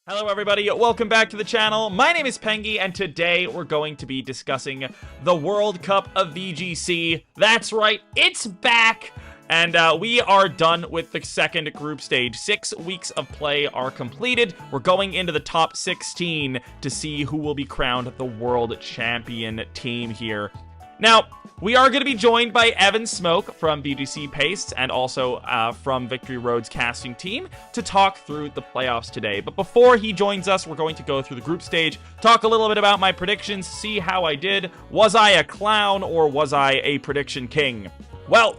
Hello everybody, welcome back to the channel. My name is Pengy, and today we're going to be discussing the World Cup of VGC. That's right, it's back! And we are done with the second group stage. 6 weeks of play are completed. We're going into the top 16 to see who will be crowned the world champion team here. Now, we are going to be joined by Evansmoak from VGC Pastes and also from Victory Road's casting team to talk through the playoffs today. But before he joins us, we're going to go through the group stage, talk a little bit about my predictions, see how I did. Was I a clown or was I a prediction king? Well,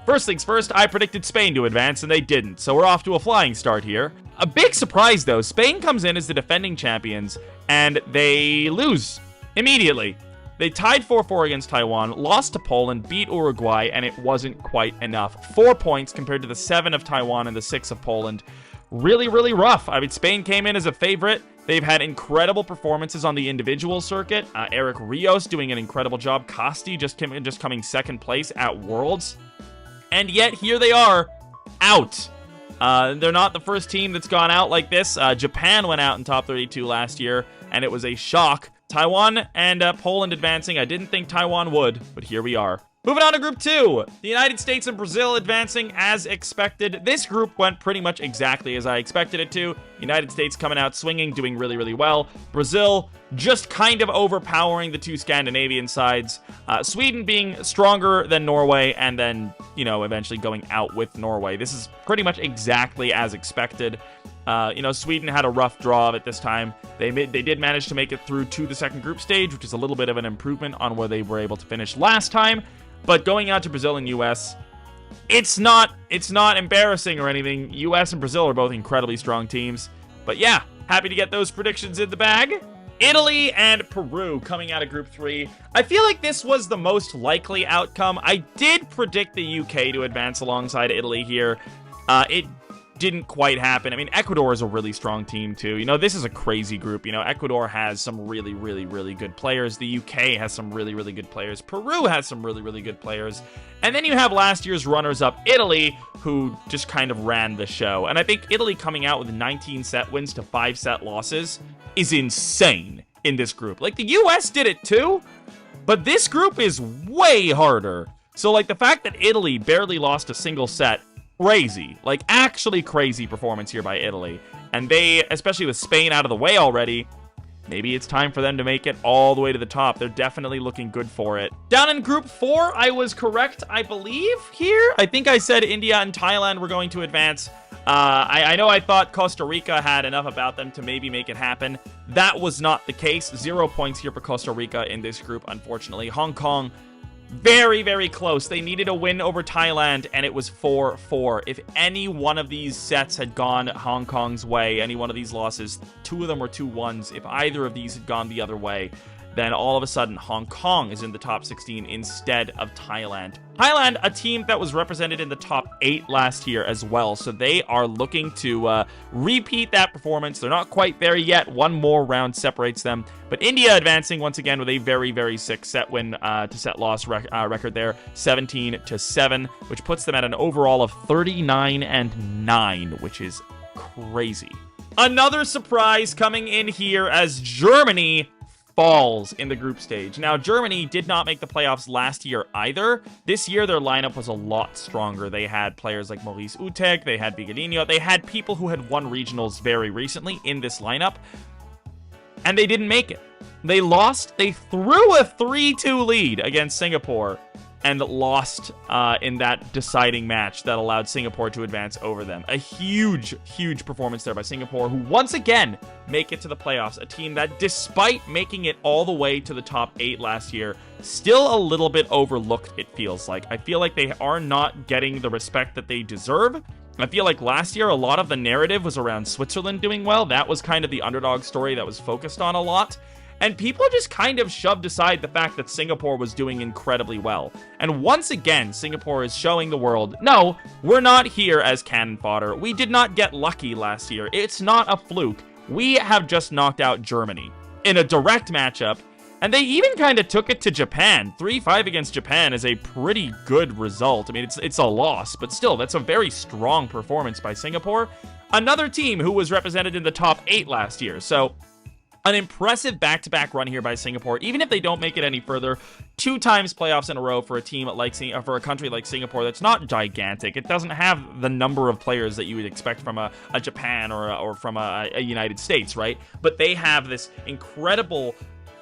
first things first, I predicted Spain to advance and they didn't, so we're off to a flying start here. A big surprise though, Spain comes in as the defending champions and they lose immediately. They tied 4-4 against Taiwan, lost to Poland, beat Uruguay, and it wasn't quite enough. 4 points compared to the 7 of Taiwan and the 6 of Poland. Really, really rough. I mean, Spain came in as a favorite. They've had incredible performances on the individual circuit. Eric Rios doing an incredible job. Costi just coming second place at Worlds. And yet, here they are, out. They're not the first team that's gone out like this. Japan went out in top 32 last year, and it was a shock. Taiwan and Poland advancing. I didn't think Taiwan would, but here we are. Moving on to Group 2. The United States and Brazil advancing as expected. This group went pretty much exactly as I expected it to. United States coming out swinging, doing really, really well. Brazil just kind of overpowering the two Scandinavian sides. Sweden being stronger than Norway and then, eventually going out with Norway. This is pretty much exactly as expected. Sweden had a rough draw of it this time. They did manage to make it through to the second group stage, which is a little bit of an improvement on where they were able to finish last time. But going out to Brazil and US, it's not embarrassing or anything. US and Brazil are both incredibly strong teams. But yeah, happy to get those predictions in the bag. Italy and Peru coming out of Group 3. I feel like this was the most likely outcome. I did predict the UK to advance alongside Italy here. It didn't quite happen. I mean, Ecuador is a really strong team too. This is a crazy group. Ecuador has some really, really, really good players. The UK has some really, really good players. Peru has some really, really good players. And then you have last year's runners-up, Italy, who just kind of ran the show. And I think Italy coming out with 19 set wins to 5 set losses is insane in this group. Like, the US did it too, but this group is way harder. So, like, the fact that Italy barely lost a single set, crazy. Like, actually crazy performance here by Italy. And they, especially with Spain out of the way already, maybe it's time for them to make it all the way to the top. They're definitely looking good for it. Down in Group 4, I was correct, I believe, here. I think I said India and Thailand were going to advance. I know I thought Costa Rica had enough about them to maybe make it happen. That was not the case. 0 points here for Costa Rica in this group, unfortunately. Hong Kong, very, very close. They needed a win over Thailand, and it was 4-4. If any one of these sets had gone Hong Kong's way, any one of these losses, 2 of them were 2-1s. If either of these had gone the other way, then all of a sudden Hong Kong is in the top 16 instead of Thailand. Thailand, a team that was represented in the top 8 last year as well, so they are looking to repeat that performance. They're not quite there yet. One more round separates them. But India advancing once again with a very, very sick set win to set loss record there, 17-7, which puts them at an overall of 39-9, which is crazy. Another surprise coming in here as Germany falls in the group stage. Now, Germany did not make the playoffs last year either. This year, their lineup was a lot stronger. They had players like Maurice Utek, they had Bigalino, they had people who had won regionals very recently in this lineup, and they didn't make it. They lost. They threw a 3-2 lead against Singapore and lost in that deciding match that allowed Singapore to advance over them. A huge, huge performance there by Singapore, who once again make it to the playoffs. A team that, despite making it all the way to the top 8 last year, still a little bit overlooked, it feels like. I feel like they are not getting the respect that they deserve. I feel like last year, a lot of the narrative was around Switzerland doing well. That was kind of the underdog story that was focused on a lot. And people just kind of shoved aside the fact that Singapore was doing incredibly well. And once again, Singapore is showing the world, no, we're not here as cannon fodder. We did not get lucky last year. It's not a fluke. We have just knocked out Germany in a direct matchup. And they even kind of took it to Japan. 3-5 against Japan is a pretty good result. I mean, it's a loss, but still, that's a very strong performance by Singapore. another team who was represented in the top 8 last year. So an impressive back-to-back run here by Singapore. Even if they don't make it any further, 2 times playoffs in a row for a team like for a country like Singapore that's not gigantic. It doesn't have the number of players that you would expect from a Japan or from a United States, right? But they have this incredible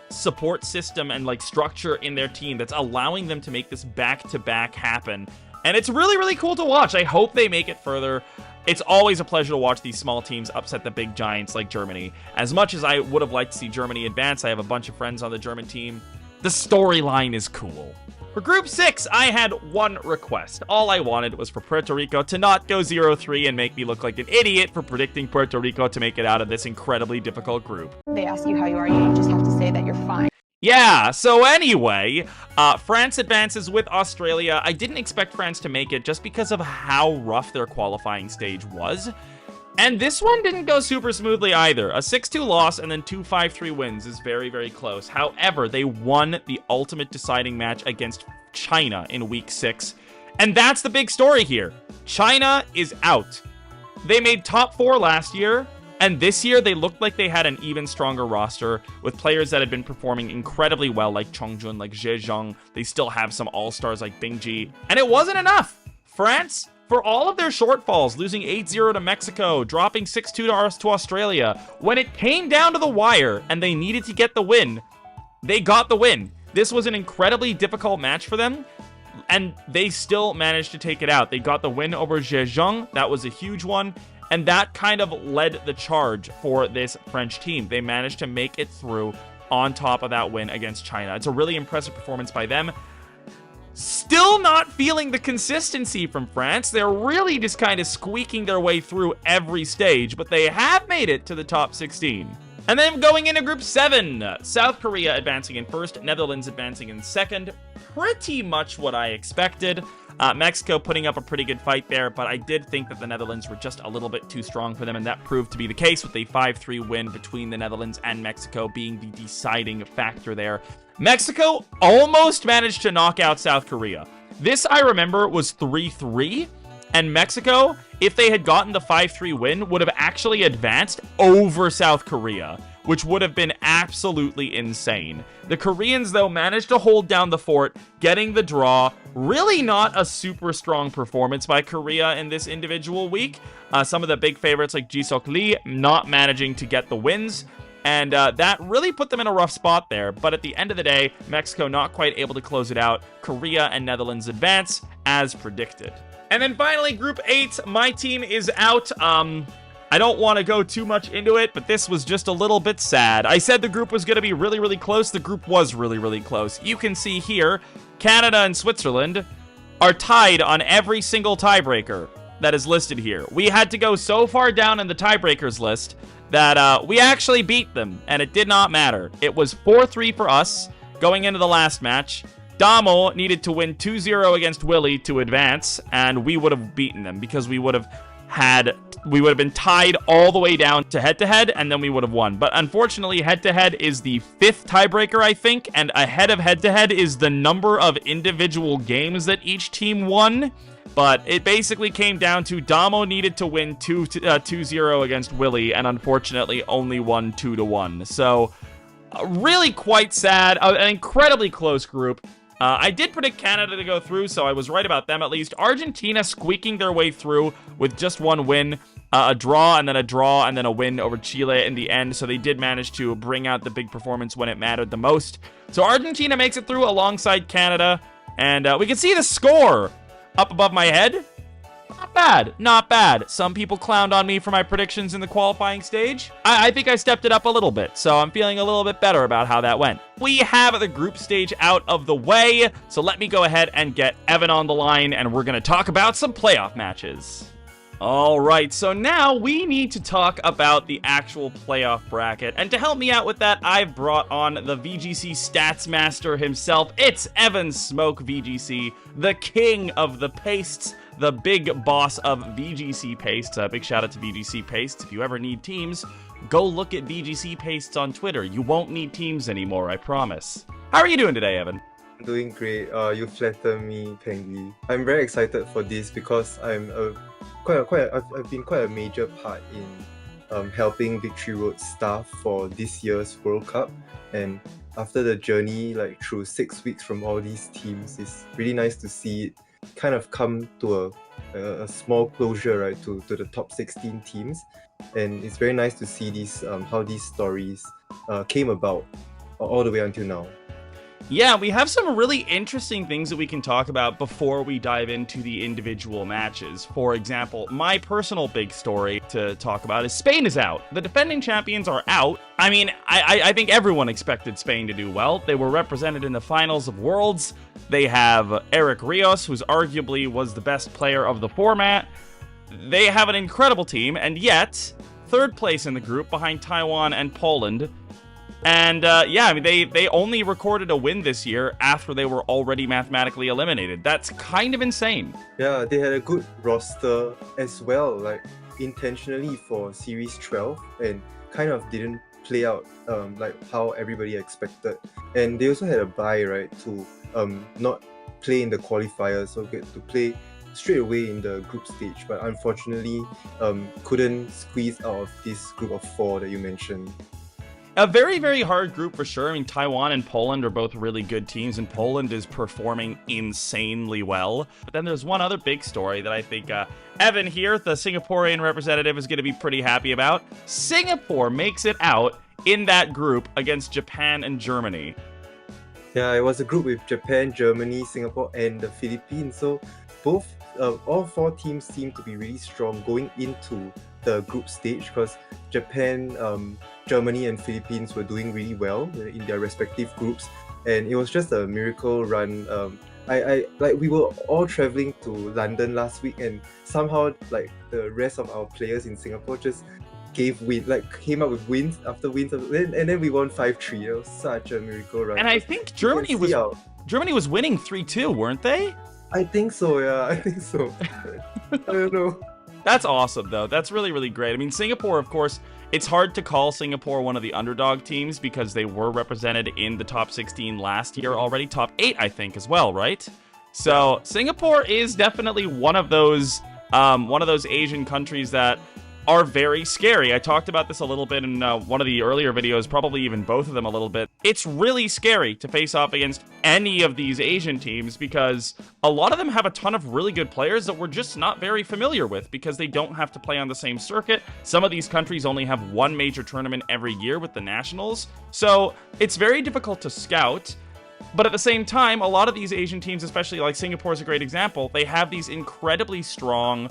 support system and like structure in their team that's allowing them to make this back-to-back happen. And it's really, really cool to watch. I hope they make it further. It's always a pleasure to watch these small teams upset the big giants like Germany. As much as I would have liked to see Germany advance, I have a bunch of friends on the German team. The storyline is cool. For Group 6, I had one request. All I wanted was for Puerto Rico to not go 0-3 and make me look like an idiot for predicting Puerto Rico to make it out of this incredibly difficult group. They ask you how you are, you just have to say that you're fine. Yeah, so anyway, France advances with Australia. I didn't expect France to make it just because of how rough their qualifying stage was. And this one didn't go super smoothly either. A 6-2 loss and then 2 5-3 wins is very, very close. However, they won the ultimate deciding match against China in Week 6. And that's the big story here. China is out. They made top 4 last year. And this year, they looked like they had an even stronger roster with players that had been performing incredibly well, like Chongjun, like Zhejiang. They still have some all-stars like Pengy. And it wasn't enough. France, for all of their shortfalls, losing 8-0 to Mexico, dropping 6-2 to Australia, when it came down to the wire and they needed to get the win, they got the win. This was an incredibly difficult match for them, and they still managed to take it out. They got the win over Zhejiang. That was a huge one. And that kind of led the charge for this French team. They managed to make it through on top of that win against China. It's a really impressive performance by them. Still not feeling the consistency from France. They're really just kind of squeaking their way through every stage, but they have made it to the top 16. And then going into Group 7, South Korea advancing in first, Netherlands advancing in second. Pretty much what I expected. Mexico putting up a pretty good fight there, but I did think that the Netherlands were just a little bit too strong for them, and that proved to be the case with a 5-3 win between the Netherlands and Mexico being the deciding factor there. Mexico almost managed to knock out South Korea. This, I remember, was 3-3, and Mexico, if they had gotten the 5-3 win, would have actually advanced over South Korea, which would have been absolutely insane. The Koreans, though, managed to hold down the fort, getting the draw. Really not a super strong performance by Korea in this individual week. Some of the big favorites like Ji-Seok Lee not managing to get the wins. And that really put them in a rough spot there. But at the end of the day, Mexico not quite able to close it out. Korea and Netherlands advance as predicted. And then finally, Group 8, my team is out. I don't want to go too much into it, but this was just a little bit sad. I said the group was going to be really, really close. The group was really, really close. You can see here, Canada and Switzerland are tied on every single tiebreaker that is listed here. We had to go so far down in the tiebreakers list that we actually beat them, and it did not matter. It was 4-3 for us going into the last match. Damo needed to win 2-0 against Willie to advance, and we would have beaten them because we would have been tied all the way down to head-to-head, and then we would have won. But unfortunately, head-to-head is the 5th tiebreaker, I think, and ahead of head-to-head is the number of individual games that each team won. But it basically came down to Damo needed to win 2-0 against Willie, and unfortunately only won 2-1. So, really quite sad. An incredibly close group. I did predict Canada to go through, so I was right about them at least. Argentina squeaking their way through with just one win, a draw, and then a win over Chile in the end. So they did manage to bring out the big performance when it mattered the most. So Argentina makes it through alongside Canada, and we can see the score up above my head. Not bad, not bad. Some people clowned on me for my predictions in the qualifying stage. I think I stepped it up a little bit, so I'm feeling a little bit better about how that went. We have the group stage out of the way, so let me go ahead and get Evan on the line, and we're going to talk about some playoff matches. All right, so now we need to talk about the actual playoff bracket, and to help me out with that, I've brought on the VGC stats master himself. It's Evansmoak VGC, the king of the pastes, the big boss of VGC pastes. Big shout out to VGC pastes. If you ever need teams, go look at VGC pastes on Twitter. You won't need teams anymore, I promise. How are you doing today, Evan? Doing great. You flatter me, Pengy. I'm very excited for this because I'm a I've been quite a major part in helping Victory Road staff for this year's World Cup, and after the journey like through 6 weeks from all these teams, it's really nice to see it kind of come to a small closure, right, to the top 16 teams, and it's very nice to see these how these stories came about all the way until now. Yeah, we have some really interesting things that we can talk about before we dive into the individual matches. For example, my personal big story to talk about is Spain is out. The defending champions are out. I mean, I think everyone expected Spain to do well. They were represented in the finals of Worlds. They have Eric Rios, who's arguably was the best player of the format. They have an incredible team, and yet, third place in the group behind Taiwan and Poland. And yeah, I mean, they only recorded a win this year after they were already mathematically eliminated. That's kind of insane. Yeah, they had a good roster as well, like intentionally for Series 12, and kind of didn't play out like how everybody expected. And they also had a bye, right, to not play in the qualifiers, so get to play straight away in the group stage, but unfortunately couldn't squeeze out of this group of 4 that you mentioned. A very, very hard group for sure. I mean, Taiwan and Poland are both really good teams, and Poland is performing insanely well. But then there's one other big story that I think Evan here, the Singaporean representative, is going to be pretty happy about. Singapore makes it out in that group against Japan and Germany. Yeah, it was a group with Japan, Germany, Singapore, and the Philippines. So all 4 teams seem to be really strong going into the group stage, because Japan, Germany, and Philippines were doing really well in their respective groups, and it was just a miracle run. I like, we were all traveling to London last week, and somehow like the rest of our players in Singapore just came up with wins after wins, and then we won 5-3. It was such a miracle run. And I think Germany was winning 3-2, weren't they? I think so. Yeah, I think so. I don't know. That's awesome, though. That's really, really great. I mean, Singapore, of course, it's hard to call Singapore one of the underdog teams because they were represented in the top 16 last year already. Top 8, I think, as well, right? So Singapore is definitely one of those Asian countries that are very scary. I talked about this a little bit in one of the earlier videos, probably even both of them a little bit. It's really scary to face off against any of these Asian teams because a lot of them have a ton of really good players that we're just not very familiar with because they don't have to play on the same circuit. Some of these countries only have one major tournament every year with the nationals, so it's very difficult to scout. But at the same time, a lot of these Asian teams, especially like Singapore is a great example, they have these incredibly strong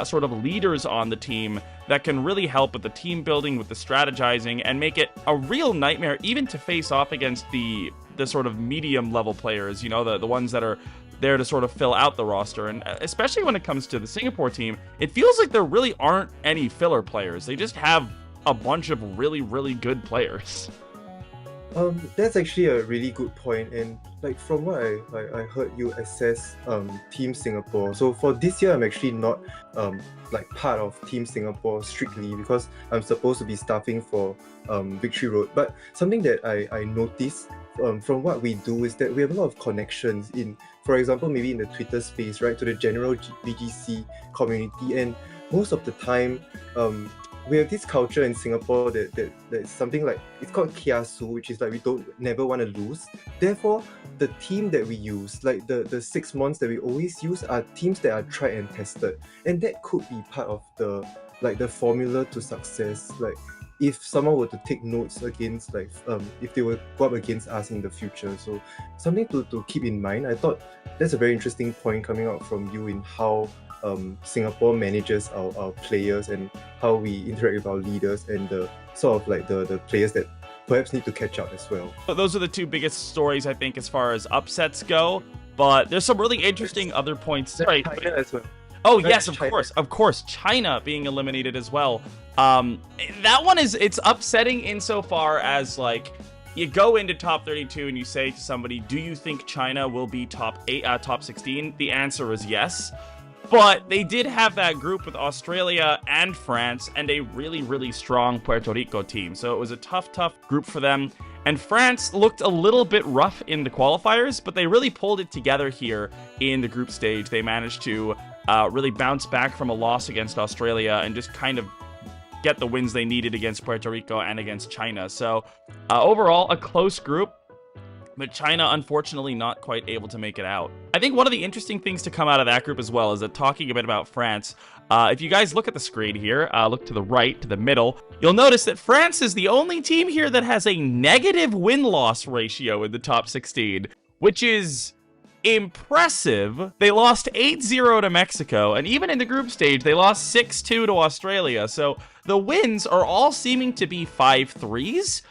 sort of leaders on the team that can really help with the team building, with the strategizing, and make it a real nightmare even to face off against the sort of medium level players, you know, the ones that are there to sort of fill out the roster. And especially when it comes to the Singapore team, it feels like there really aren't any filler players. They just have a bunch of really, really good players. That's actually a really good point, and like from what I heard you assess Team Singapore. So for this year, I'm actually not like part of Team Singapore strictly because I'm supposed to be staffing for Victory Road. But something that I noticed from what we do is that we have a lot of connections in, for example, maybe in the Twitter space, right, to the general VGC community, and most of the time we have this culture in Singapore that's something like, it's called kiasu, which is like we never want to lose. Therefore, the team that we use, like the 6 months that we always use, are teams that are tried and tested, and that could be part of the formula to success. Like if someone were to take notes against, like if they were go up against us in the future, so something to keep in mind. I thought that's a very interesting point coming out from you in how Singapore manages our players and how we interact with our leaders and the sort of like the players that perhaps need to catch up as well. Those are the two biggest stories, I think, as far as upsets go. But there's some really interesting other points. Right. China as well. Oh, yes, of course. China being eliminated as well. That one it's upsetting insofar as, like, you go into top 32 and you say to somebody, do you think China will be top 16? The answer is yes. But they did have that group with Australia and France and a really, really strong Puerto Rico team. So it was a tough group for them. And France looked a little bit rough in the qualifiers, but they really pulled it together here in the group stage. They managed to really bounce back from a loss against Australia and just kind of get the wins they needed against Puerto Rico and against China. So overall, a close group, but China, unfortunately, not quite able to make it out. I think one of the interesting things to come out of that group as well is that talking a bit about France, if you guys look at the screen here, look to the right, to the middle, you'll notice that France is the only team here that has a negative win-loss ratio in the top 16, which is impressive. They lost 8-0 to Mexico, and even in the group stage, they lost 6-2 to Australia. So the wins are all seeming to be 5-3s.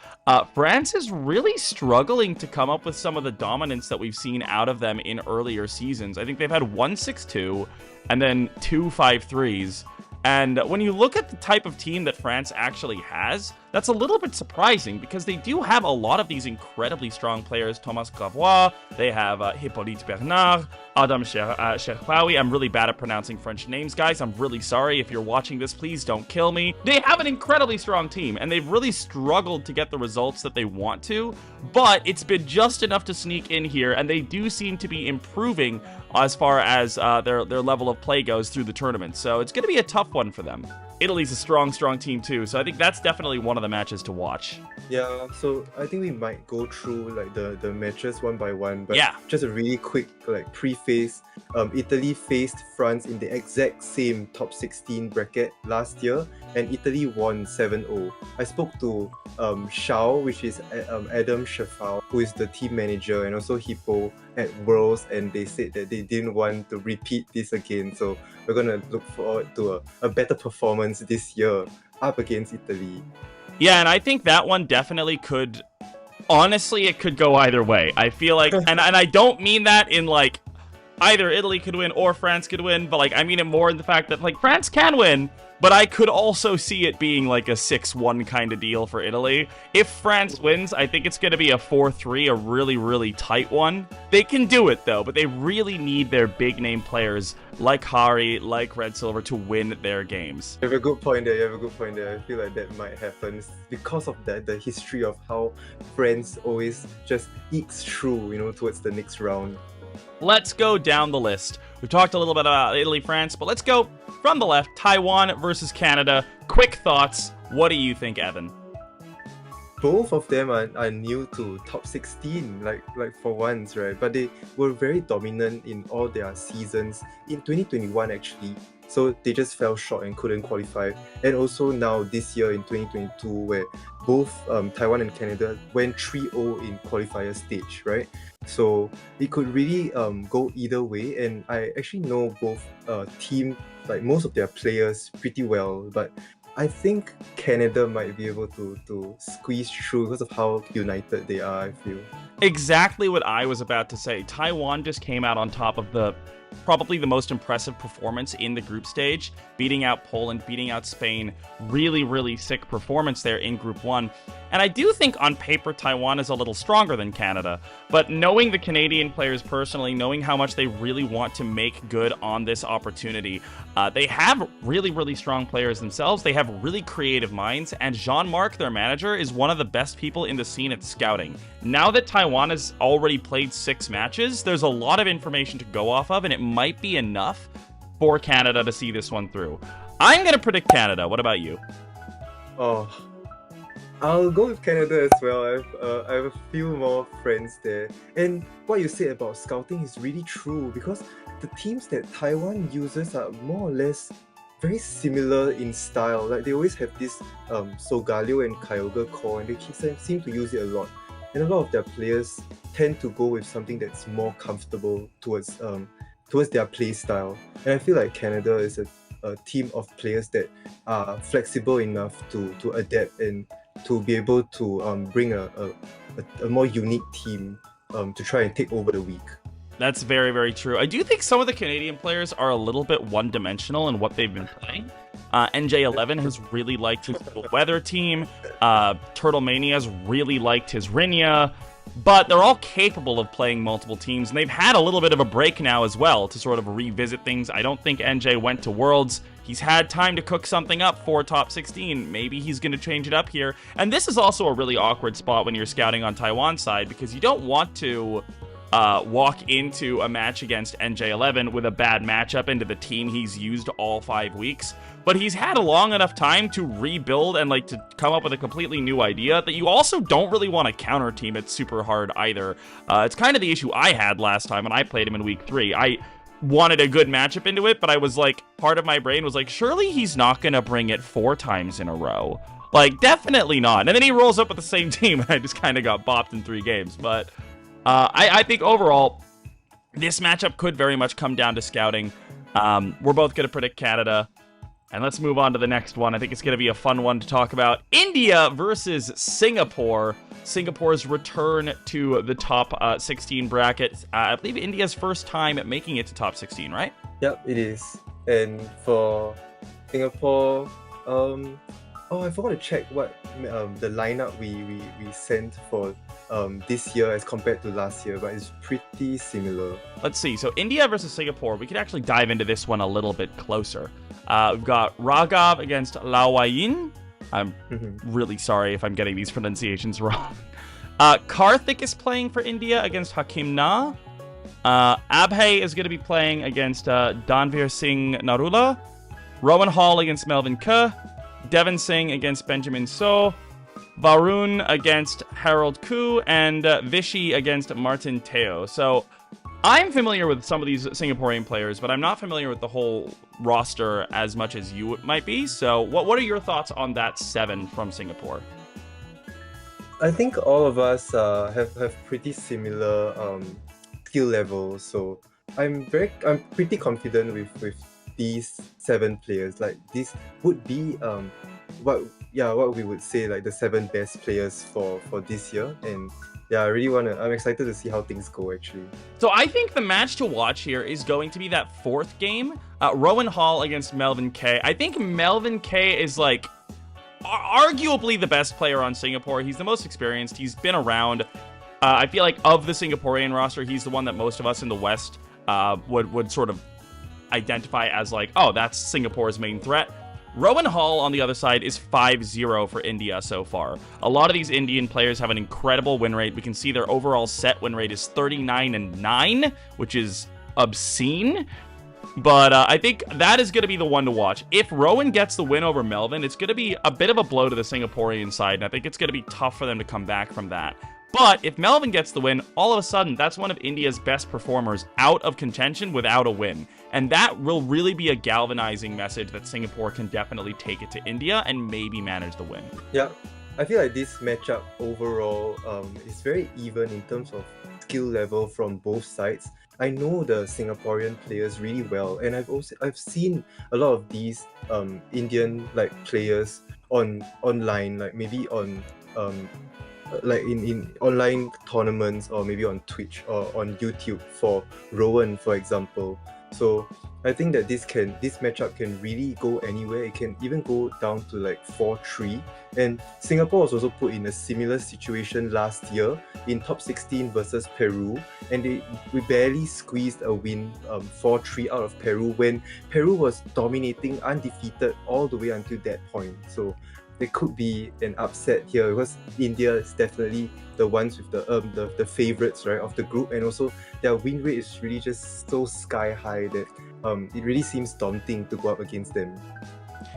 France is really struggling to come up with some of the dominance that we've seen out of them in earlier seasons. I think they've had 1-6-2 and then 2 5-3s. And when you look at the type of team that France actually has, that's a little bit surprising because they do have a lot of these incredibly strong players. Thomas Gravois, they have Hippolyte Bernard, Adam Cherfaoui. I'm really bad at pronouncing French names, guys. I'm really sorry. If you're watching this, please don't kill me. They have an incredibly strong team, and they've really struggled to get the results that they want to, but it's been just enough to sneak in here, and they do seem to be improving as far as their level of play goes through the tournament. So it's going to be a tough one for them. Italy's a strong team too, so I think that's definitely one of the matches to watch. Yeah, so I think we might go through like the matches one by one, but yeah, just a really quick like preface. Italy faced France in the exact same top 16 bracket last year, and Italy won 7-0. I spoke to Shao, which is Adam Cherfaoui, who is the team manager, and also Hippo at Worlds, and they said that they didn't want to repeat this again. So we're gonna look forward to a better performance this year up against Italy. Yeah, and I think that one definitely could. Honestly, it could go either way. I feel like, and I don't mean that in like either Italy could win or France could win, but like I mean it more in the fact that like France can win, but I could also see it being like a 6-1 kind of deal for Italy. If France wins, I think it's going to be a 4-3, a really, really tight one. They can do it, though, but they really need their big-name players like Hari, like Red Silver to win their games. You have a good point there, I feel like that might happen because of that, the history of how France always just ekes through, you know, towards the next round. Let's go down the list. We've talked a little bit about Italy, France, but let's go from the left. Taiwan versus Canada. Quick thoughts. What do you think, Evan? Both of them are new to top 16, like for once, right? But they were very dominant in all their seasons in 2021 actually. So they just fell short and couldn't qualify. And also now this year in 2022, where both Taiwan and Canada went 3-0 in qualifier stage, right? So it could really go either way. And I actually know both team, like most of their players pretty well, but I think Canada might be able to squeeze through because of how united they are, I feel. Exactly what I was about to say. Taiwan just came out on top of probably the most impressive performance in the group stage, beating out Poland, beating out Spain. Really, really sick performance there in Group 1. And I do think on paper Taiwan is a little stronger than Canada, but knowing the Canadian players personally, knowing how much they really want to make good on this opportunity, they have really, really strong players themselves. They have really creative minds, and Jean-Marc, their manager, is one of the best people in the scene at scouting. Now that Taiwan has already played 6 matches, there's a lot of information to go off of, and it might be enough for Canada to see this one through. I'm going to predict Canada. What about you? Oh, I'll go with Canada as well. I have a few more friends there. And what you said about scouting is really true, because the teams that Taiwan uses are more or less very similar in style. Like they always have this Sogalio and Kyogre core, and they seem to use it a lot. And a lot of their players tend to go with something that's more comfortable towards their play style. And I feel like Canada is a team of players that are flexible enough to adapt and to be able to bring a more unique team to try and take over the week. That's very, very true. I do think some of the Canadian players are a little bit one-dimensional in what they've been playing. NJ11 has really liked his little weather team. Turtle Mania's really liked his Rinya. But they're all capable of playing multiple teams, and they've had a little bit of a break now as well to sort of revisit things. I don't think NJ went to Worlds. He's had time to cook something up for top 16. Maybe he's going to change it up here. And this is also a really awkward spot when you're scouting on Taiwan's side, because you don't want to walk into a match against NJ11 with a bad matchup into the team he's used all 5 weeks. But he's had a long enough time to rebuild and like to come up with a completely new idea that you also don't really want to counter team it super hard either. It's kind of the issue I had last time when I played him in week 3. I wanted a good matchup into it, but I was like, part of my brain was like, surely he's not going to bring it 4 times in a row. Like, definitely not. And then he rolls up with the same team, and I just kind of got bopped in 3 games. But I think overall, this matchup could very much come down to scouting. We're both going to predict Canada. And let's move on to the next one. I think it's going to be a fun one to talk about. India versus Singapore. Singapore's return to the top 16 bracket. I believe India's first time at making it to top 16, right? Yep, it is. And for Singapore, I forgot to check what the lineup we sent for this year as compared to last year, but it's pretty similar. Let's see. So India versus Singapore. We could actually dive into this one a little bit closer. We've got Raghav against Lawayin. I'm really sorry if I'm getting these pronunciations wrong. Karthik is playing for India against Hakim Na. Abhay is going to be playing against Danvir Singh Narula. Rowan Hall against Melvin Ke. Devon Singh against Benjamin So. Varun against Harold Koo. And Vishy against Martin Teo. So I'm familiar with some of these Singaporean players, but I'm not familiar with the whole roster as much as you might be. So what are your thoughts on that 7 from Singapore? I think all of us have pretty similar skill levels, so I'm pretty confident with these 7 players. Like, this would be what we would say like the 7 best players for this year. And yeah, I'm excited to see how things go, actually. So I think the match to watch here is going to be that 4th game, Rowan Hall against Melvin Ke. I think Melvin Ke is like arguably the best player on Singapore. He's the most experienced. He's been around. I feel like of the Singaporean roster, he's the one that most of us in the West would sort of identify as like, oh, that's Singapore's main threat. Rowan Hall, on the other side, is 5-0 for India so far. A lot of these Indian players have an incredible win rate. We can see their overall set win rate is 39-9, which is obscene. But I think that is going to be the one to watch. If Rowan gets the win over Melvin, it's going to be a bit of a blow to the Singaporean side, and I think it's going to be tough for them to come back from that. But if Melvin gets the win, all of a sudden, that's one of India's best performers out of contention without a win. And that will really be a galvanizing message that Singapore can definitely take it to India and maybe manage the win. Yeah, I feel like this matchup overall is very even in terms of skill level from both sides. I know the Singaporean players really well, and I've seen a lot of these Indian players online, like maybe on like in online tournaments, or maybe on Twitch or on YouTube for Rowan, for example. So I think that this matchup can really go anywhere. It can even go down to like 4-3. And Singapore was also put in a similar situation last year in top 16 versus Peru, and we barely squeezed a win, 4-3 out of Peru, when Peru was dominating undefeated all the way until that point. So there could be an upset here, because India is definitely the ones with the favorites, right, of the group, and also their win rate is really just so sky high that it really seems daunting to go up against them.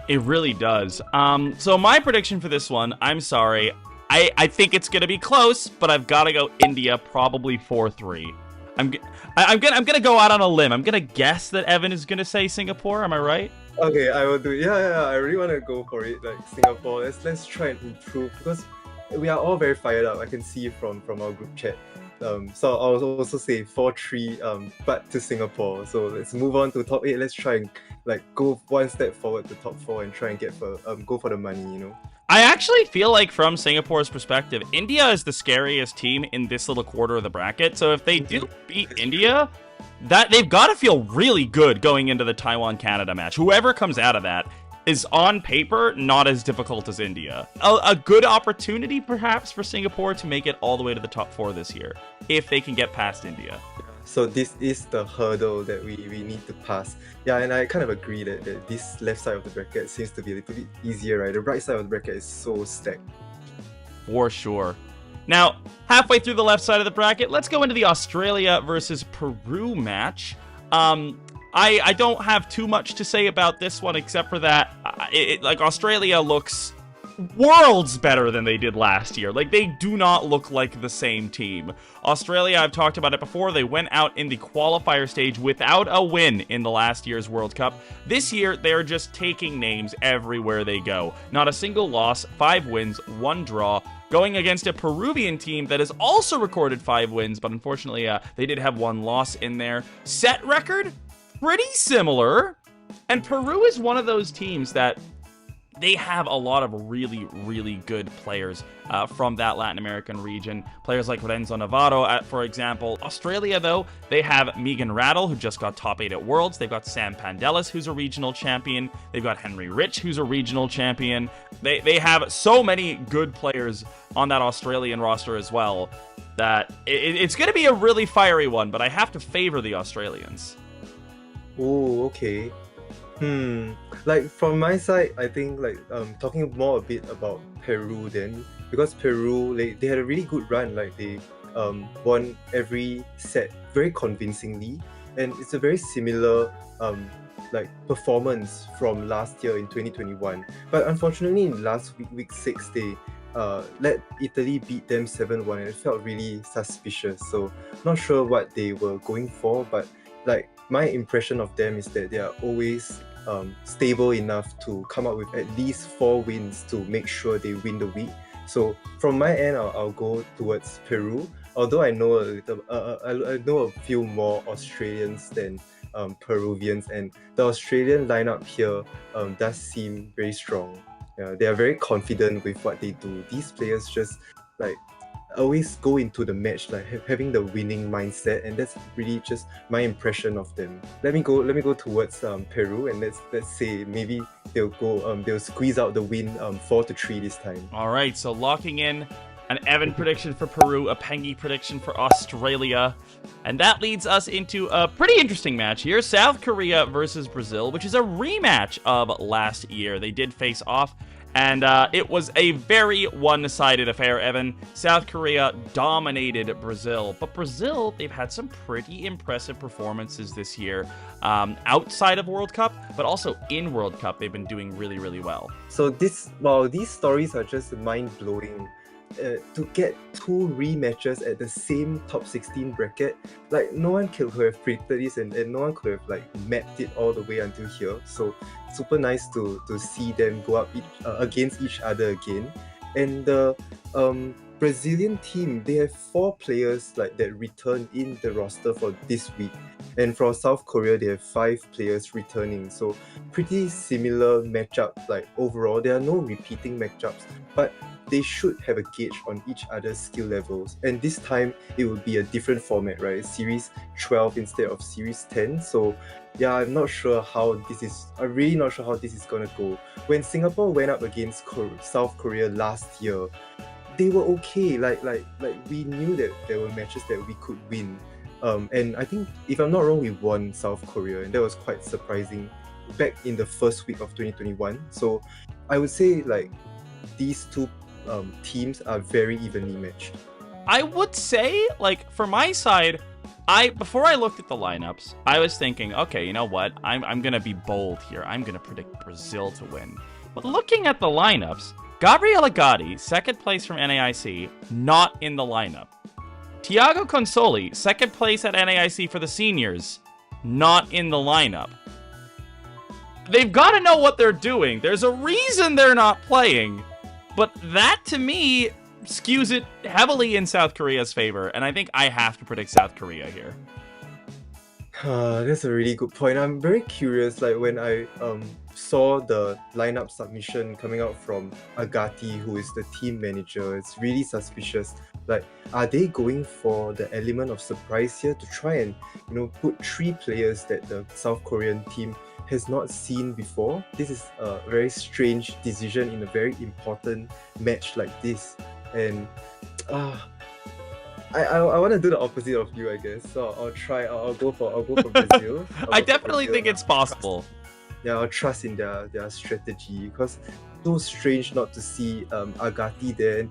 It really does. So my prediction for this one, I'm sorry, I think it's gonna be close, but I've got to go India, probably 4-3. I'm gonna go out on a limb. I'm gonna guess that Evan is gonna say Singapore. Am I right? Okay, I will do it. Yeah. I really want to go for it. Like, Singapore, let's try and improve, because we are all very fired up. I can see from our group chat. So I'll also say 4-3, but to Singapore. So let's move on to top 8. Let's try and go one step forward to top 4 and try and go for the money, you know. I actually feel like, from Singapore's perspective, India is the scariest team in this little quarter of the bracket. So if they do beat India, that they've got to feel really good going into the Taiwan-Canada match. Whoever comes out of that is, on paper, not as difficult as India. A good opportunity, perhaps, for Singapore to make it all the way to the top 4 this year, if they can get past India. So this is the hurdle that we need to pass. Yeah, and I kind of agree that this left side of the bracket seems to be a little bit easier, right? The right side of the bracket is so stacked. For sure. Now, halfway through the left side of the bracket, let's go into the Australia versus Peru match. I don't have too much to say about this one except for that, like, Australia looks worlds better than they did last year. Like, they do not look like the same team. Australia, I've talked about it before, they went out in the qualifier stage without a win in the last year's World Cup. This year, they're just taking names everywhere they go. Not a single loss, 5 wins, 1 draw, going against a Peruvian team that has also recorded 5 wins, but unfortunately, they did have 1 loss in there. Set record? Pretty similar. And Peru is one of those teams that they have a lot of really, really good players from that Latin American region. Players like Renzo Navarro, for example. Australia, though, they have Megan Rattle, who just got top 8 at Worlds. They've got Sam Pandelis, who's a regional champion. They've got Henry Rich, who's a regional champion. They have so many good players on that Australian roster as well that it's going to be a really fiery one, but I have to favor the Australians. Oh, okay. Like from my side, I think like talking more a bit about Peru then, because Peru they had a really good run. Like they won every set very convincingly, and it's a very similar like performance from last year in 2021. But unfortunately, in last week 6, they let Italy beat them 7-1, and it felt really suspicious. So not sure what they were going for, but like my impression of them is that they are always stable enough to come up with at least 4 wins to make sure they win the week. So from my end, I'll go towards Peru. Although I know I know a few more Australians than Peruvians, and the Australian lineup here does seem very strong. Yeah, they are very confident with what they do. These players just like always go into the match like having the winning mindset, and that's really just my impression of them. Let me go towards Peru, and let's say maybe they'll squeeze out the win 4-3 this time. All right, so locking in an Evan prediction for Peru, a Pengy prediction for Australia, and that leads us into a pretty interesting match here: South Korea versus Brazil, which is a rematch of last year. They did face off, and it was a very one-sided affair, Evan. South Korea dominated Brazil, but Brazil, they've had some pretty impressive performances this year, outside of World Cup, but also in World Cup, they've been doing really, really well. So these stories are just mind-blowing. To get 2 rematches at the same top 16 bracket, like no one could have predicted this, and no one could have like mapped it all the way until here. So super nice to see them go up against each other again. And the Brazilian team, they have 4 players like that return in the roster for this week, and for South Korea they have 5 players returning. So pretty similar matchup. Like overall, there are no repeating matchups, but they should have a gauge on each other's skill levels. And this time it will be a different format, right? Series 12 instead of Series 10. So yeah, I'm really not sure how this is gonna go. When Singapore went up against South Korea last year, they were okay. Like we knew that there were matches that we could win. And I think, if I'm not wrong, we won South Korea, and that was quite surprising back in the first week of 2021. So I would say like these 2 teams are very evenly matched. I would say, like, for my side, before I looked at the lineups, I was thinking, okay, you know what? I'm gonna be bold here. I'm gonna predict Brazil to win. But looking at the lineups, Gabriela Gotti, 2nd place from NAIC, not in the lineup. Thiago Consoli, 2nd place at NAIC for the seniors, not in the lineup. They've got to know what they're doing. There's a reason they're not playing. But that, to me, skews it heavily in South Korea's favor, and I think I have to predict South Korea here. That's a really good point. I'm very curious, like when I saw the lineup submission coming out from Agati, who is the team manager, it's really suspicious. Like, are they going for the element of surprise here to try and, put 3 players that the South Korean team has not seen before? This is a very strange decision in a very important match like this, and I want to do the opposite of you, I guess. So I'll go for Brazil. I definitely think it's possible. Yeah, I'll trust in their strategy, because so strange not to see Agati there. And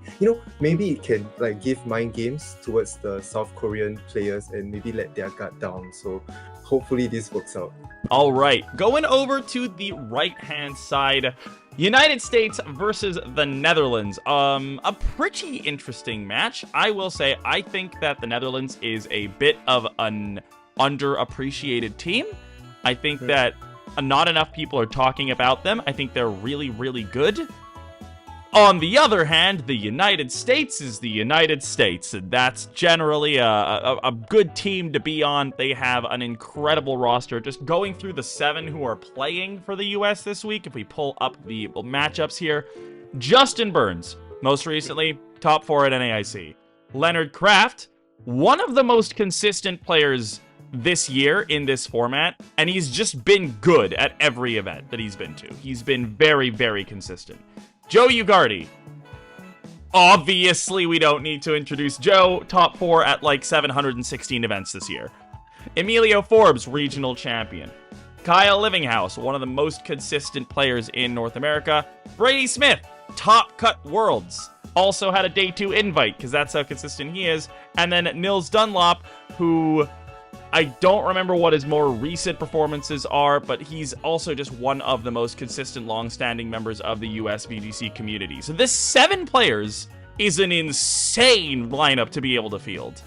maybe it can like give mind games towards the South Korean players and maybe let their guard down. So hopefully this works out. All right, going over to the right-hand side, United States versus the Netherlands. A pretty interesting match. I will say, I think that the Netherlands is a bit of an underappreciated team. I think that not enough people are talking about them. I think they're really, really good. On the other hand, the United States is the United States, and that's generally a good team to be on. They have an incredible roster. Just going through the 7 who are playing for the US this week, if we pull up the matchups here, Justin Burns, most recently, top 4 at NAIC. Leonard Kraft, one of the most consistent players this year in this format, and he's just been good at every event that he's been to. He's been very, very consistent. Joe Ugarte. Obviously, we don't need to introduce Joe. Top 4 at like 716 events this year. Emilio Forbes, regional champion. Kyle Livinghouse, one of the most consistent players in North America. Brady Smith, top cut worlds. Also had a day 2 invite, because that's how consistent he is. And then Nils Dunlop, who I don't remember what his more recent performances are, but he's also just one of the most consistent, long-standing members of the US VGC community. So this 7 players is an insane lineup to be able to field.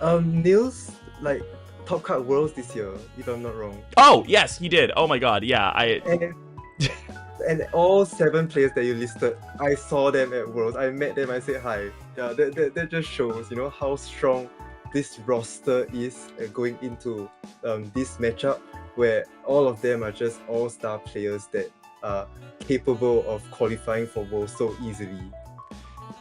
Nils, like, top cut worlds this year, if I'm not wrong. Oh, yes, he did. Oh my god, yeah. And all 7 players that you listed, I saw them at Worlds. I met them, I said hi. Yeah, that just shows, how strong this roster is going into this matchup, where all of them are just all-star players that are capable of qualifying for Worlds so easily.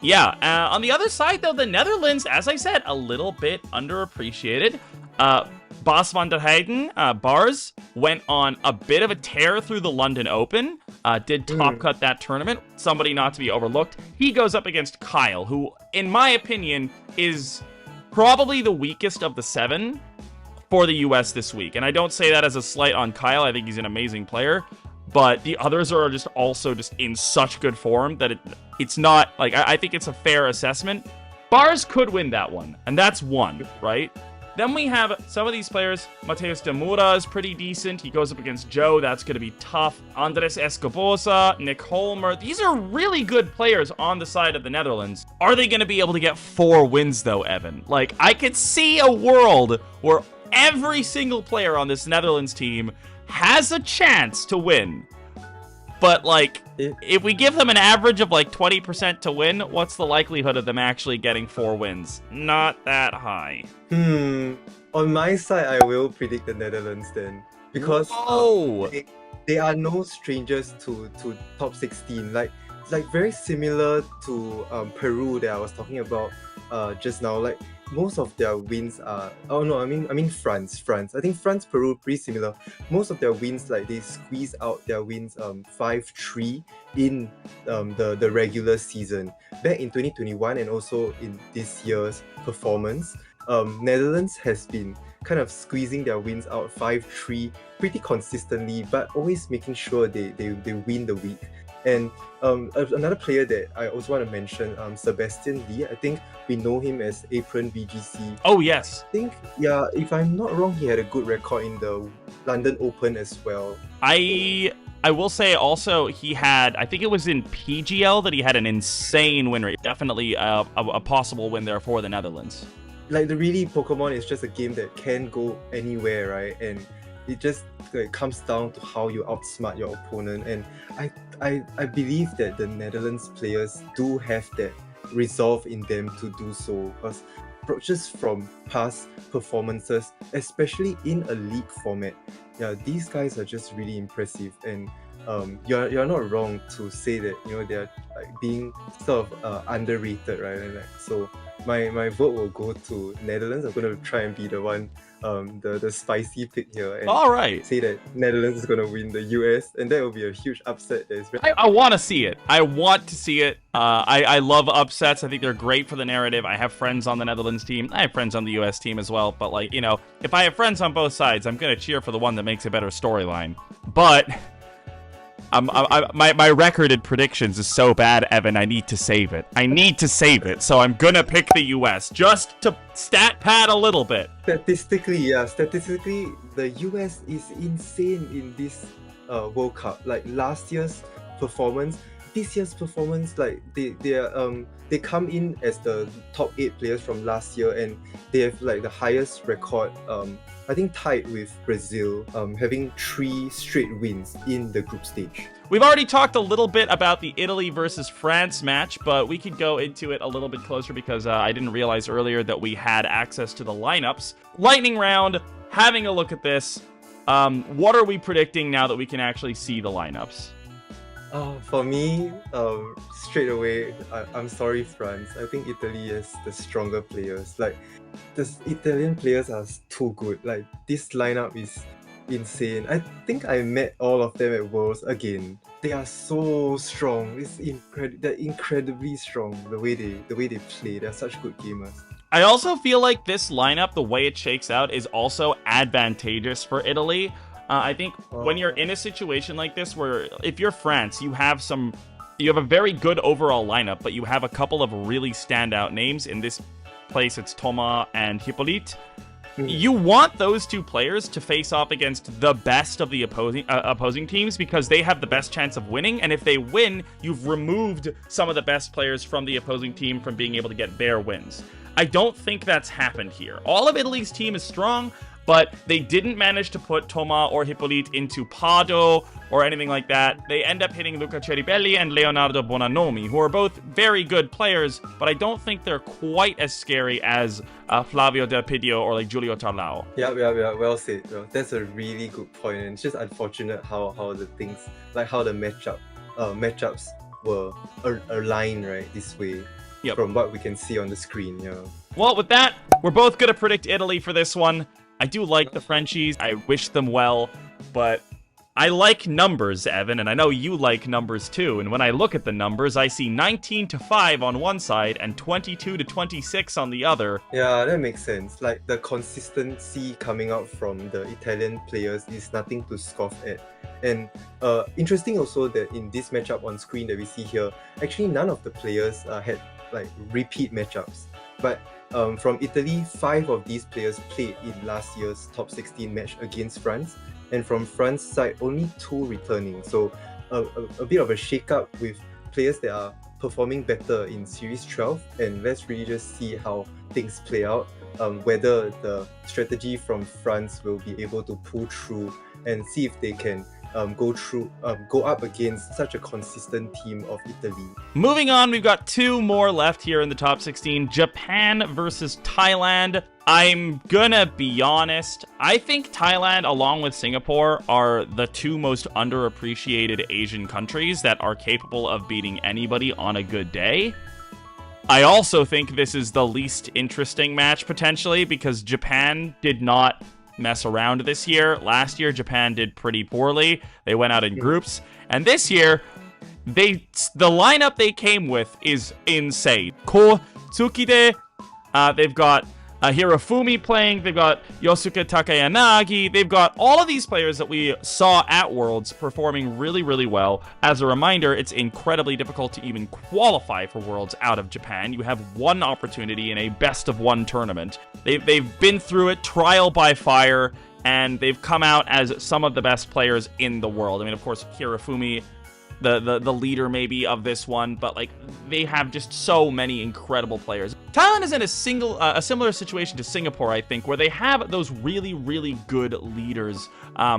Yeah, on the other side, though, the Netherlands, as I said, a little bit underappreciated. Bas van der Heijden, Bars, went on a bit of a tear through the London Open, did top cut that tournament, somebody not to be overlooked. He goes up against Kyle, who, in my opinion, is probably the weakest of the 7 for the US this week. And I don't say that as a slight on Kyle. I think he's an amazing player. But the others are just also just in such good form that it's not, like, I think it's a fair assessment. Bars could win that one, and that's 1, right? Then we have some of these players. Mateus de Moura is pretty decent. He goes up against Joe. That's going to be tough. Andres Escobosa, Nick Holmer. These are really good players on the side of the Netherlands. Are they going to be able to get 4 wins, though, Evan? Like, I could see a world where every single player on this Netherlands team has a chance to win. But, like, if we give them an average of, like, 20% to win, what's the likelihood of them actually getting 4 wins? Not that high. On my side, I will predict the Netherlands then. Because they are no strangers to top 16. Like very similar to Peru that I was talking about just now. Like, most of their wins are... Oh no, I mean France. I think France, Peru, pretty similar. Most of their wins, like, they squeeze out their wins 5-3 in the regular season. Back in 2021 and also in this year's performance, Netherlands has been kind of squeezing their wins out 5-3 pretty consistently, but always making sure they win the week. And another player that I also want to mention, Sebastian Lee. I think we know him as Apron VGC. Oh, yes. I think, yeah, if I'm not wrong, he had a good record in the London Open as well. I will say also he had, I think it was in PGL that he had an insane win rate. Definitely a possible win there for the Netherlands. Like, the really Pokemon is just a game that can go anywhere, right? And it just comes down to how you outsmart your opponent. And I believe that the Netherlands players do have that resolve in them to do so, because just from past performances, especially in a league format, yeah, these guys are just really impressive. And you're not wrong to say that they're like being sort of underrated, right? And like, so my vote will go to Netherlands. I'm going to try and be the one, the spicy pick here, and all right, say that Netherlands is going to win the US, and that will be a huge upset. I want to see it. I want to see it. I love upsets. I think they're great for the narrative. I have friends on the Netherlands team. I have friends on the US team as well. But, like, if I have friends on both sides, I'm going to cheer for the one that makes a better storyline. But My record in predictions is so bad, Evan. I need to save it. I need to save it. So I'm gonna pick the US just to stat pad a little bit. Statistically, the US is insane in this World Cup. Like last year's performance, this year's performance, like they come in as the top 8 players from last year, and they have like the highest record. I think tied with Brazil, having 3 straight wins in the group stage. We've already talked a little bit about the Italy versus France match, but we could go into it a little bit closer because I didn't realize earlier that we had access to the lineups. Lightning round, having a look at this. What are we predicting now that we can actually see the lineups? For me, straight away, I'm sorry, France. I think Italy has the stronger players. Like, the Italian players are too good. Like, this lineup is insane. I think I met all of them at Worlds again. They are so strong. They're incredibly strong. The way they play, they're such good gamers. I also feel like this lineup, the way it shakes out, is also advantageous for Italy. I think when you're in a situation like this, where if you're France, you have a very good overall lineup, but you have a couple of really standout names. In this place, it's Thomas and Hippolyte. You want those 2 players to face off against the best of the opposing teams because they have the best chance of winning, and if they win, you've removed some of the best players from the opposing team from being able to get their wins. I don't think that's happened here. All of Italy's team is strong, but they didn't manage to put Thomas or Hippolyte into Pado or anything like that. They end up hitting Luca Ceribelli and Leonardo Bonanomi, who are both very good players, but I don't think they're quite as scary as Flavio Del Pidio or like Giulio Tarlao. Yeah, well said. Well, that's a really good point, and it's just unfortunate how the things, like how the matchups were aligned right this way. Yep. From what we can see on the screen. Yeah. Well, with that, we're both gonna predict Italy for this one. I do like the Frenchies. I wish them well, but I like numbers, Evan, and I know you like numbers too. And when I look at the numbers, I see 19-5 on one side and 22-26 on the other. Yeah, that makes sense. Like, the consistency coming out from the Italian players is nothing to scoff at. And interesting also that in this matchup on screen that we see here, actually none of the players had like repeat matchups. But from Italy, 5 of these players played in last year's top 16 match against France, and from France's side, only 2 returning. So a bit of a shake-up with players that are performing better in Series 12, and let's really just see how things play out, whether the strategy from France will be able to pull through, and see if they can go up against such a consistent team of Italy. Moving on, we've got 2 more left here in the top 16. Japan versus Thailand. I'm gonna be honest. I think Thailand, along with Singapore, are the 2 most underappreciated Asian countries that are capable of beating anybody on a good day. I also think this is the least interesting match, potentially, because Japan did not mess around this year. Last year, Japan did pretty poorly. They went out in groups. And this year, the lineup they came with is insane. Ko Tsukide, they've got Hirofumi playing, they've got Yosuke Takayanagi, they've got all of these players that we saw at Worlds performing really, really well. As a reminder, it's incredibly difficult to even qualify for Worlds out of Japan. You have 1 opportunity in a best-of-1 tournament. They've been through it trial by fire, and they've come out as some of the best players in the world. I mean, of course, Hirofumi, the leader maybe of this one, but like they have just so many incredible players. Thailand is in a similar situation to Singapore, I think, where they have those really, really good leaders,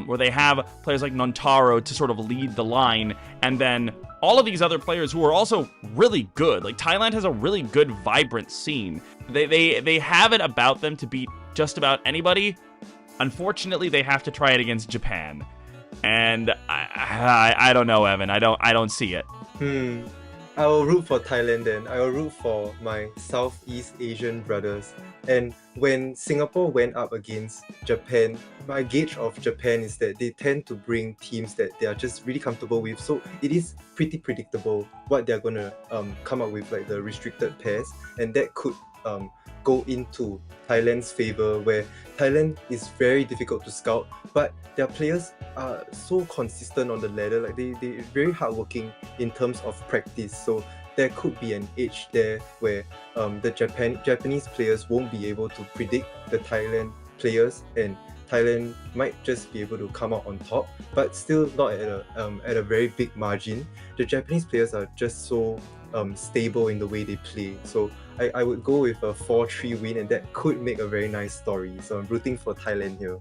where they have players like Nontaro to sort of lead the line, and then all of these other players who are also really good. Like, Thailand has a really good, vibrant scene. They have it about them to beat just about anybody. Unfortunately, they have to try it against Japan. And I don't know, Evan. I don't see it. I will root for Thailand then. I will root for my Southeast Asian brothers. And when Singapore went up against Japan, my gauge of Japan is that they tend to bring teams that they are just really comfortable with. So it is pretty predictable what they're gonna come up with, like the restricted pairs, and that could go into Thailand's favor, where Thailand is very difficult to scout, but their players are so consistent on the ladder. Like they're very hardworking in terms of practice. So there could be an edge there where the Japanese players won't be able to predict the Thailand players, and Thailand might just be able to come out on top, but still not at a very big margin. The Japanese players are just so stable in the way they play. So I would go with a 4-3 win, and that could make a very nice story. So I'm rooting for Thailand here.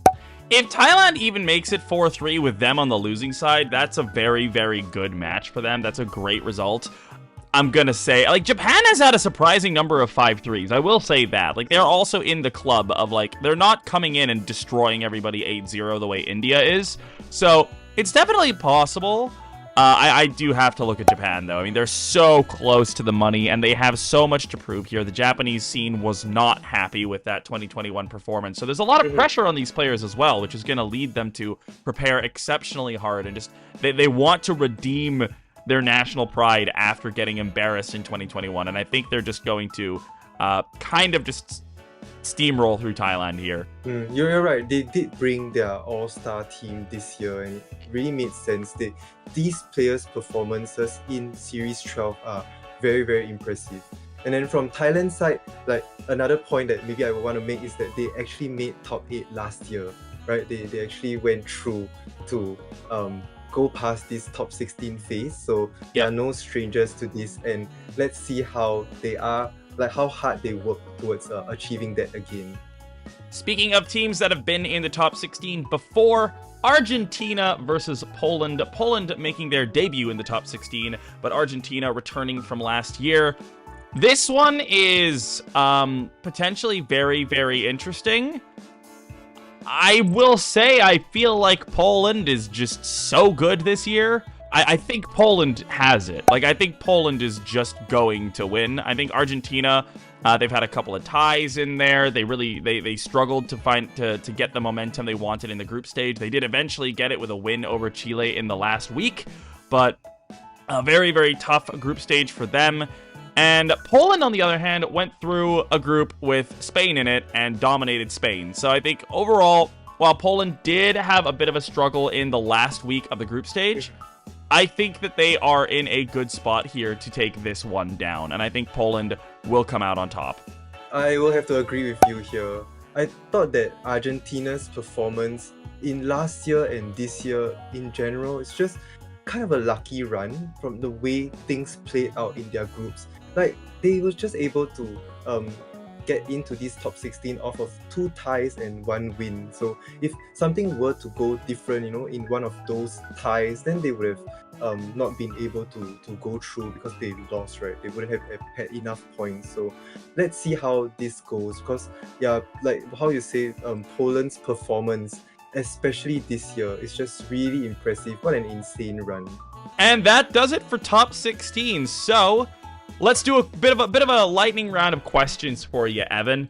If Thailand even makes it 4-3 with them on the losing side, that's a very, very good match for them. That's a great result. I'm gonna say, like, Japan has had a surprising number of 5-3s. I will say that. Like, they're also in the club of, like, they're not coming in and destroying everybody 8-0 the way India is. So, it's definitely possible. I do have to look at Japan, though. I mean, they're so close to the money, and they have so much to prove here. The Japanese scene was not happy with that 2021 performance. So there's a lot of pressure on these players as well, which is going to lead them to prepare exceptionally hard. And just they want to redeem their national pride after getting embarrassed in 2021. And I think they're just going to kind of just steamroll through Thailand here. You're right. They did bring their all-star team this year, and it really made sense. These players' performances in Series 12 are very, very impressive. And then from Thailand's side, like another point that maybe I would want to make is that they actually made top 8 last year, right? They actually went through to go past this top 16 phase. So they are no strangers to this, and let's see how they are, like how hard they work towards achieving that again. Speaking of teams that have been in the top 16 before, Argentina versus Poland. Poland making their debut in the top 16, but Argentina returning from last year. This one is potentially very, very interesting. I will say I feel like Poland is just so good this year. I think Poland has it. Like, I think Poland is just going to win. I think Argentina, they've had a couple of ties in there. They struggled to get the momentum they wanted in the group stage. They did eventually get it with a win over Chile in the last week, but a very, very tough group stage for them. And Poland, on the other hand, went through a group with Spain in it and dominated Spain. So I think overall, while Poland did have a bit of a struggle in the last week of the group stage, I think that they are in a good spot here to take this one down, and I think Poland will come out on top. I will have to agree with you here. I thought that Argentina's performance in last year and this year in general is just kind of a lucky run from the way things played out in their groups. Like, they were just able to get into this top 16 off of 2 ties and 1 win. So if something were to go different, in one of those ties, then they would have not been able to go through because they lost, right? They wouldn't have had enough points. So let's see how this goes, because like how you say, Poland's performance, especially this year, is just really impressive. What an insane run. And that does it for top 16. So let's do a bit of a lightning round of questions for you, Evan.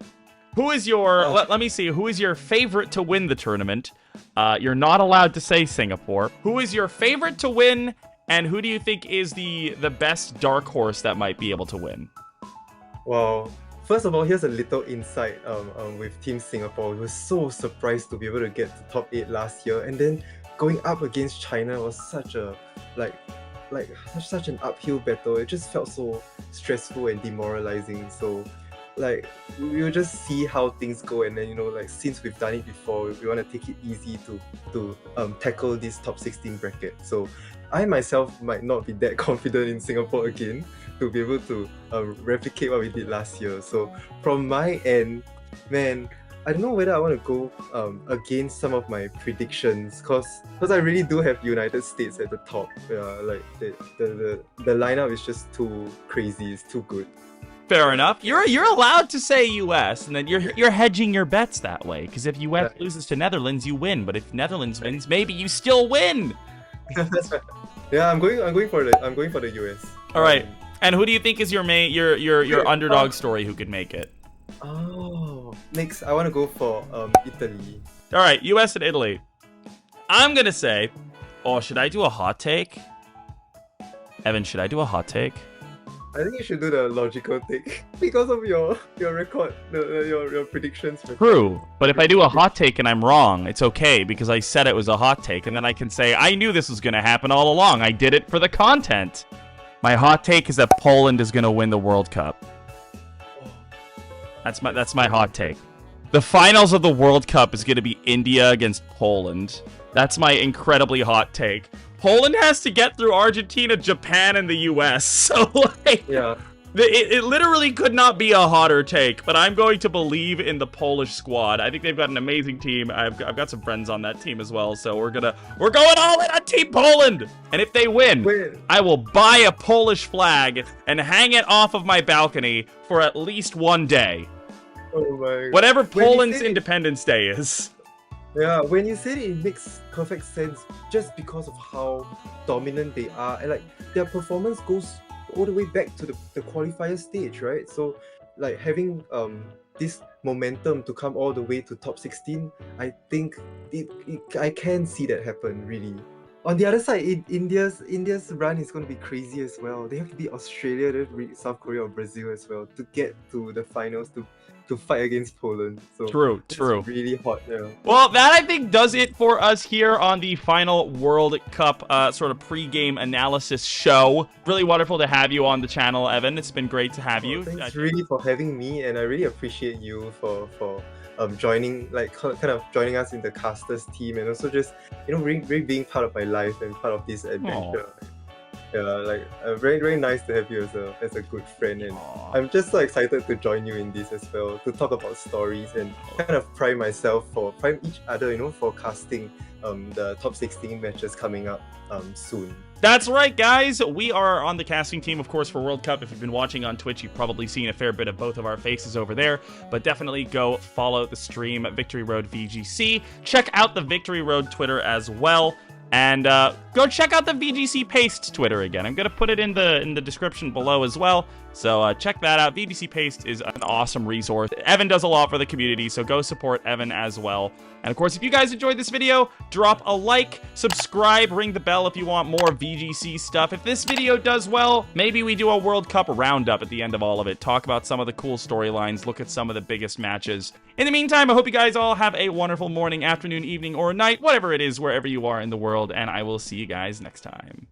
Who is your let me see, who is your favorite to win the tournament? You're not allowed to say Singapore. Who is your favorite to win, and who do you think is the best dark horse that might be able to win? Well, first of all, here's a little insight with Team Singapore. We were so surprised to be able to get to top 8 last year, and then going up against China was such a such an uphill battle. It just felt so stressful and demoralizing. So like, we'll just see how things go, and then since we've done it before, we want to take it easy to tackle this top 16 bracket. So I myself might not be that confident in Singapore again to be able to replicate what we did last year. So from my end, man, I don't know whether I want to go against some of my predictions, because I really do have United States at the top. Like the lineup is just too crazy. It's too good. Fair enough. You're allowed to say US, and then you're hedging your bets that way, because if US loses to Netherlands, you win. But if Netherlands wins, maybe you still win. Yeah, I'm going for the US. All right. And who do you think is your underdog story who could make it? Oh, next I want to go for Italy. All right, US and Italy. I'm gonna say, should I do a hot take? Evan, should I do a hot take? I think you should do the logical take because of your record, your predictions. True, but if I do a hot take and I'm wrong, it's okay because I said it was a hot take, and then I can say I knew this was gonna happen all along. I did it for the content. My hot take is that Poland is gonna win the World Cup. That's my hot take. The finals of the World Cup is gonna be India against Poland. That's my incredibly hot take. Poland has to get through Argentina, Japan, and the US. So, like, Yeah. it literally could not be a hotter take, but I'm going to believe in the Polish squad. I think they've got an amazing team. I've got some friends on that team as well, so we're going all in on Team Poland. And if they win, I will buy a Polish flag and hang it off of my balcony for at least one day. Oh my God. Whatever Poland's Independence Day is. Yeah, when you said it makes perfect sense just because of how dominant they are, and like their performance goes all the way back to the qualifier stage, right? So like having this momentum to come all the way to top 16, I think I can see that happen really. On the other side, India's run is going to be crazy as well. They have to beat Australia, they have to beat South Korea or Brazil as well to get to the finals to fight against Poland. So True. it's really hot. Yeah. Well, that I think does it for us here on the final World Cup sort of pre-game analysis show. Really wonderful to have you on the channel, Evan. It's been great to have you. Thanks really for having me, and I really appreciate you for joining, like kind of joining us in the casters team, and also just really being part of my life and part of this adventure. Aww. Yeah, like very very nice to have you as a good friend, and I'm just so excited to join you in this as well, to talk about stories and kind of prime each other, for casting the top 16 matches coming up soon. That's right, guys. We are on the casting team, of course, for World Cup. If you've been watching on Twitch, you've probably seen a fair bit of both of our faces over there. But definitely go follow the stream at Victory Road VGC. Check out the Victory Road Twitter as well. And go check out the VGC Paste Twitter again. I'm going to put it in the description below as well. So check that out. VGC Paste is an awesome resource. Evan does a lot for the community, so go support Evan as well. And of course, if you guys enjoyed this video, drop a like, subscribe, ring the bell if you want more VGC stuff. If this video does well, maybe we do a World Cup roundup at the end of all of it. Talk about some of the cool storylines, look at some of the biggest matches. In the meantime, I hope you guys all have a wonderful morning, afternoon, evening, or night, whatever it is, wherever you are in the world, and I will see you guys next time.